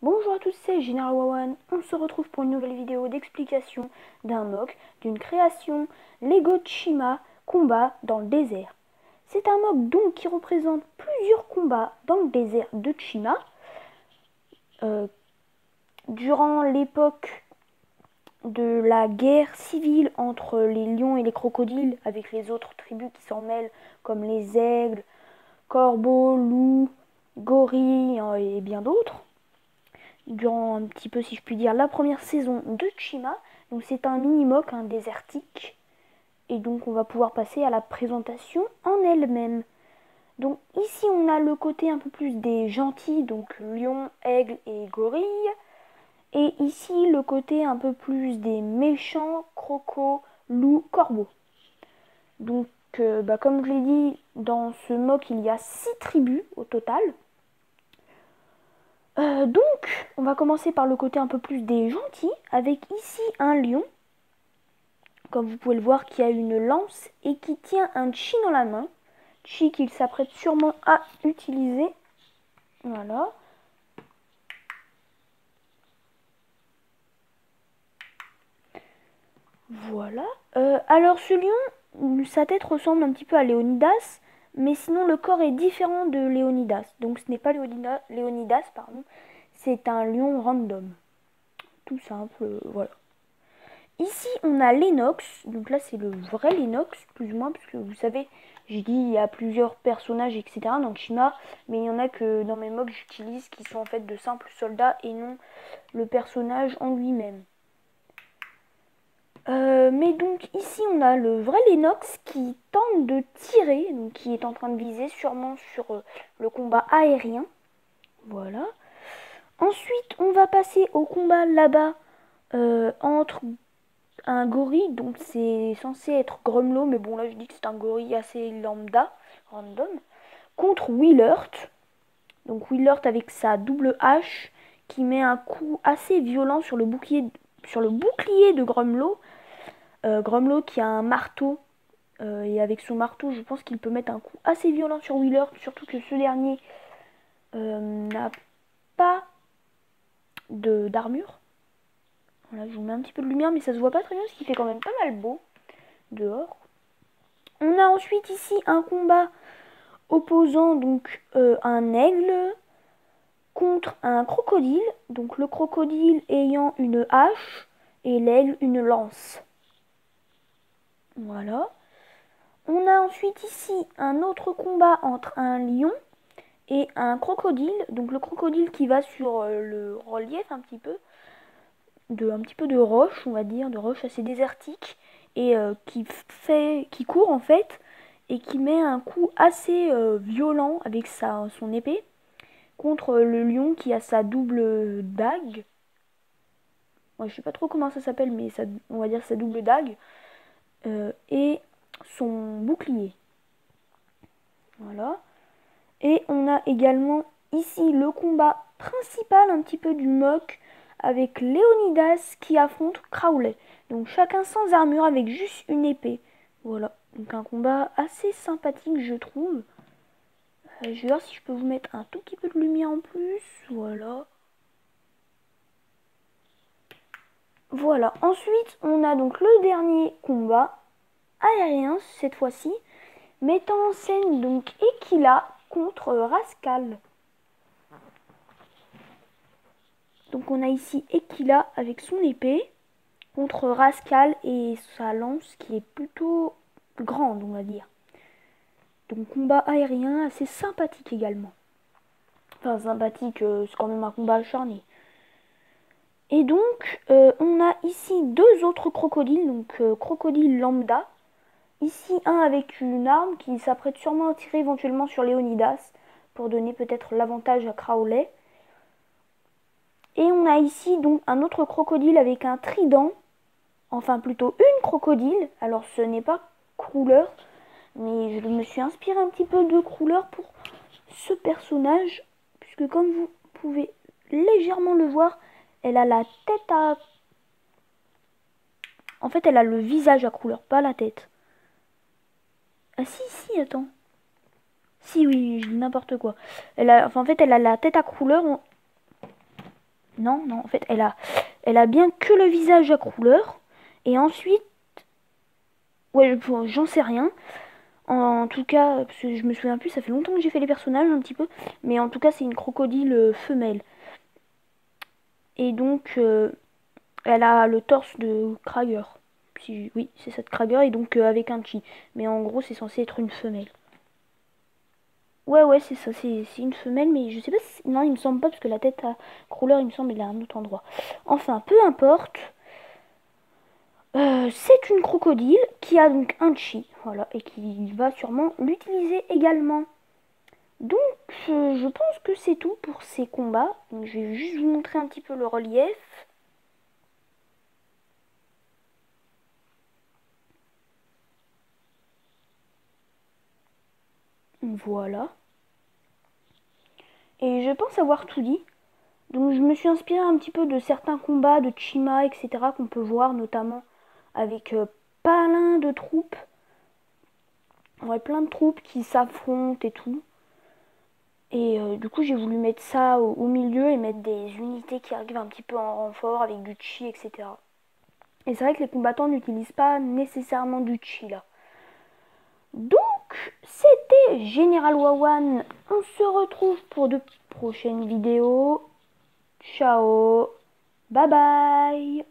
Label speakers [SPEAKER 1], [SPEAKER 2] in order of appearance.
[SPEAKER 1] Bonjour à tous, c'est General Wawan. On se retrouve pour une nouvelle vidéo d'explication d'un mock, d'une création Lego Tshima combat dans le désert. C'est un mock donc qui représente plusieurs combats dans le désert de Tshima durant l'époque de la guerre civile entre les lions et les crocodiles avec les autres tribus qui s'en mêlent comme les aigles, corbeaux, loups, gorilles et bien d'autres. Durant un petit peu, si je puis dire, la première saison de Tshima. Donc c'est un mini-mock, un désertique. Et donc on va pouvoir passer à la présentation en elle-même. Donc ici on a le côté un peu plus des gentils, donc lion, aigle et gorille. Et ici le côté un peu plus des méchants, crocos, loups, corbeaux. Donc comme je l'ai dit, dans ce mock il y a 6 tribus au total. Donc, on va commencer par le côté un peu plus des gentils, avec ici un lion, comme vous pouvez le voir, qui a une lance et qui tient un chi dans la main. Chi qu'il s'apprête sûrement à utiliser. Voilà. Voilà. Alors ce lion, sa tête ressemble un petit peu à Léonidas, mais sinon le corps est différent de Léonidas. Donc ce n'est pas Léonidas, pardon, c'est un lion random. Tout simple, voilà. Ici, on a Lennox. Donc là, c'est le vrai Lennox, plus ou moins, parce que vous savez, j'ai dit il y a plusieurs personnages, etc. dans Tshima, mais il y en a que dans mes mocks, j'utilise qui sont en fait de simples soldats et non le personnage en lui-même. Mais donc ici, on a le vrai Lennox qui tente de tirer, donc qui est en train de viser sûrement sur le combat aérien. Voilà. Ensuite, on va passer au combat là-bas entre un gorille, donc c'est censé être Grumlow, mais bon là je dis que c'est un gorille assez lambda, random, contre Willert. Donc Willert avec sa double hache qui met un coup assez violent sur le bouclier de Grumlow. Grumlow qui a un marteau, et avec son marteau je pense qu'il peut mettre un coup assez violent sur Willert, surtout que ce dernier n'a pas d'armure. Voilà, je vous mets un petit peu de lumière, mais ça se voit pas très bien, ce qui fait quand même pas mal beau dehors. On a ensuite ici un combat opposant donc un aigle contre un crocodile. Donc le crocodile ayant une hache et l'aigle une lance. Voilà. On a ensuite ici un autre combat entre un lion et un crocodile. Donc le crocodile qui va sur le relief un petit peu de roche, on va dire, de roche assez désertique et qui court en fait et qui met un coup assez violent avec son épée contre le lion qui a sa double dague. Moi, je sais pas trop comment ça s'appelle, mais on va dire sa double dague et son bouclier. Voilà. Et on a également ici le combat principal un petit peu du mock avec Léonidas qui affronte Crowley. Donc chacun sans armure avec juste une épée. Voilà. Donc un combat assez sympathique je trouve. Je vais voir si je peux vous mettre un tout petit peu de lumière en plus. Voilà. Voilà. Ensuite, on a donc le dernier combat aérien cette fois-ci, mettant en scène donc Ekila contre Rascal. Donc on a ici Ekila avec son épée contre Rascal et sa lance qui est plutôt grande, on va dire. Donc combat aérien assez sympathique également. Enfin sympathique, c'est quand même un combat acharné. Et donc on a ici deux autres crocodiles, donc crocodile lambda. Ici un avec une arme qui s'apprête sûrement à tirer éventuellement sur Léonidas pour donner peut-être l'avantage à Crowley. Et on a ici donc un autre crocodile avec un trident, enfin plutôt une crocodile. Alors ce n'est pas Crawler, mais je me suis inspiré un petit peu de Crawler pour ce personnage, puisque comme vous pouvez légèrement le voir, elle a la tête à... En fait elle a le visage à Crawler, pas la tête. Ah si, attends. Si oui, n'importe quoi. En fait elle a la tête à Crawler. Non, non, en fait, elle a bien que le visage à couleur. Et ensuite, ouais, j'en sais rien. En tout cas, parce que je me souviens plus, ça fait longtemps que j'ai fait les personnages un petit peu. Mais en tout cas, c'est une crocodile femelle. Et donc, elle a le torse de Krager. Si, oui, c'est ça de Krager, et donc avec un chi. Mais en gros, c'est censé être une femelle. Ouais, ouais, c'est ça, c'est une femelle, mais je sais pas si... Non, il me semble pas, parce que la tête à Crawler, il me semble, il est à un autre endroit. Enfin, peu importe. C'est une crocodile qui a donc un chi, voilà, et qui va sûrement l'utiliser également. Donc, je pense que c'est tout pour ces combats. Donc, je vais juste vous montrer un petit peu le relief. Voilà. Et je pense avoir tout dit. Donc, je me suis inspirée un petit peu de certains combats de Chima, etc., qu'on peut voir, notamment avec plein de troupes. Ouais, plein de troupes qui s'affrontent et tout. Et du coup, j'ai voulu mettre ça au milieu et mettre des unités qui arrivent un petit peu en renfort avec du chi, etc. Et c'est vrai que les combattants n'utilisent pas nécessairement du chi là. Donc, c'était Général Wawan. On se retrouve pour de prochaines vidéos. Ciao. Bye bye.